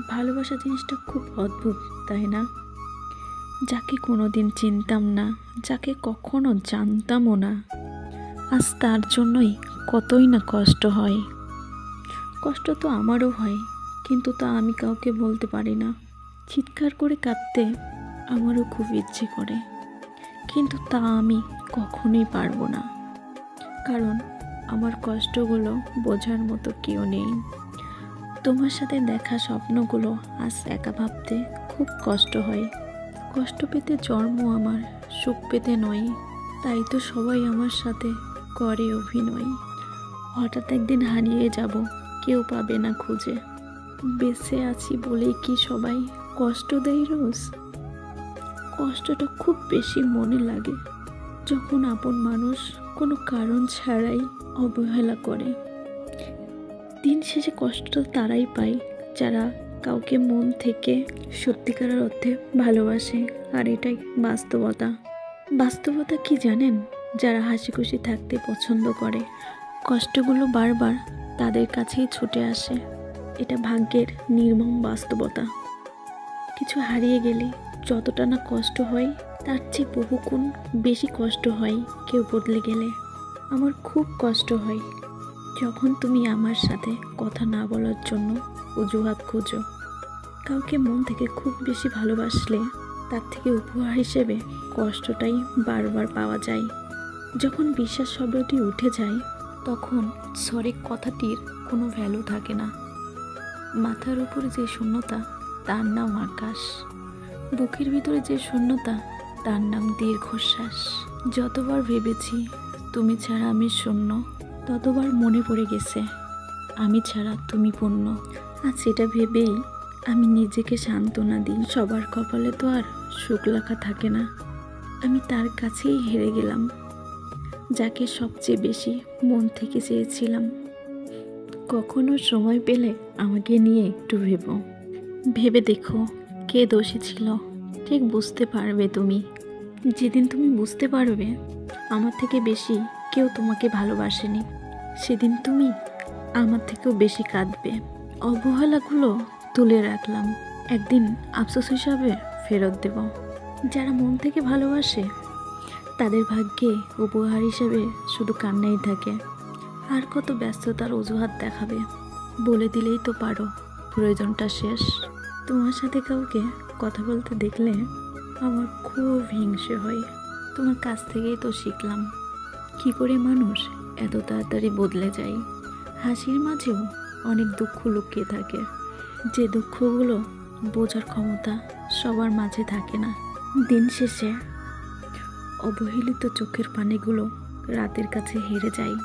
ভালোবাসা জিনিসটা খুব অদ্ভুত, তাই না? যাকে কোনোদিন চিনতাম না, যাকে কখনো জানতামও না, আজ তার জন্যই কতই না কষ্ট হয়। কষ্ট তো আমারও হয়, কিন্তু তা আমি কাউকে বলতে পারি না। চিৎকার করে কাঁদতে আমারও খুব ইচ্ছে করে, কিন্তু তা আমি কখনোই পারবো না, কারণ আমার কষ্টগুলো বোঝার মতো কেউ নেই। তোমার সাথে দেখা স্বপ্নগুলো আজ একা ভাবতে খুব কষ্ট হয়। কষ্ট পেতে জন্ম আমার, সুখ পেতে নয়। তাই তো সবাই আমার সাথে করে অভিনয়। হঠাৎ একদিন হারিয়ে যাব, কেউ পাবে না খুঁজে। বেঁচে আছি বলেই কি সবাই কষ্ট দেয় রোজ? কষ্টটা খুব বেশি মনে লাগে যখন আপন মানুষ কোনো কারণ ছাড়াই অবহেলা করে। দিন শেষে কষ্ট তারাই পায় যারা কাউকে মন থেকে সত্যিকারের অর্থে ভালোবাসে। আর এটাই বাস্তবতা। বাস্তবতা কি জানেন? যারা হাসি খুশি থাকতে পছন্দ করে, কষ্টগুলো বারবার তাদের কাছেই ছুটে আসে। এটা ভাগ্যের নির্মম বাস্তবতা। কিছু হারিয়ে গেলে যতটা না কষ্ট হয়, তার চেয়ে বহুগুণ বেশি কষ্ট হয় কেউ বদলে গেলে। আমার খুব কষ্ট হয় যখন তুমি আমার সাথে কথা না বলার জন্য অজুহাত খোঁজো। কাউকে মন থেকে খুব বেশি ভালোবাসলে তার থেকে উপহার হিসেবে কষ্টটাই বারবার পাওয়া যায়। যখন বিশ্বাস শব্দটি উঠে যায়, তখন সরি কথাটির কোনো ভ্যালু থাকে না। মাথার উপরে যে শূন্যতা, তার নাম আকাশ। বুকের ভিতরে যে শূন্যতা, তার নাম দীর্ঘশ্বাস। যতবার ভেবেছি তুমি ছাড়া আমি শূন্য, ততবার মনে পড়ে গেছে আমি ছাড়া তুমি পূর্ণ। আজ এটা ভেবেই আমি নিজেকে সান্ত্বনা দিই, সবার কপালে তো আর সুখ লেখা থাকে না। আমি তার কাছেই হেরে গেলাম, যাকে সবচেয়ে বেশি মন থেকে চেয়েছিলাম। কখনো সময় পেলে আমাকে নিয়ে একটু ভেবে দেখো, কে দোষী ছিল। ঠিক বুঝতে পারবে তুমি। যেদিন তুমি বুঝতে পারবে আমার থেকে বেশি কেউ তোমাকে ভালোবাসেনি, সেদিন তুমি আমার থেকেও বেশি কাঁদবে। অবহেলাগুলো তুলে রাখলাম, একদিন আফসোস হিসাবে ফেরত দেব। যারা মন থেকে ভালোবাসে তাদের ভাগ্যে উপহার হিসেবে শুধু কান্নাই থাকে। আর কত ব্যস্ততার অজুহাত দেখাবে? বলে দিলেই তো পারো প্রয়োজনটা শেষ। তোমার সাথে কাউকে কথা বলতে দেখলে আমার খুব হিংসে হয়। তোমার কাছ থেকেই তো শিখলাম কি করে মানুষ এত তাড়াতাড়ি বদলে যায়। হাসির মাঝেও অনেক দুঃখ লুকিয়ে থাকে, যে দুঃখগুলো বোঝার ক্ষমতা সবার মাঝে থাকে না। দিন শেষে অবহেলিত চোখের পানিগুলো রাতের কাছে হেরে যায়।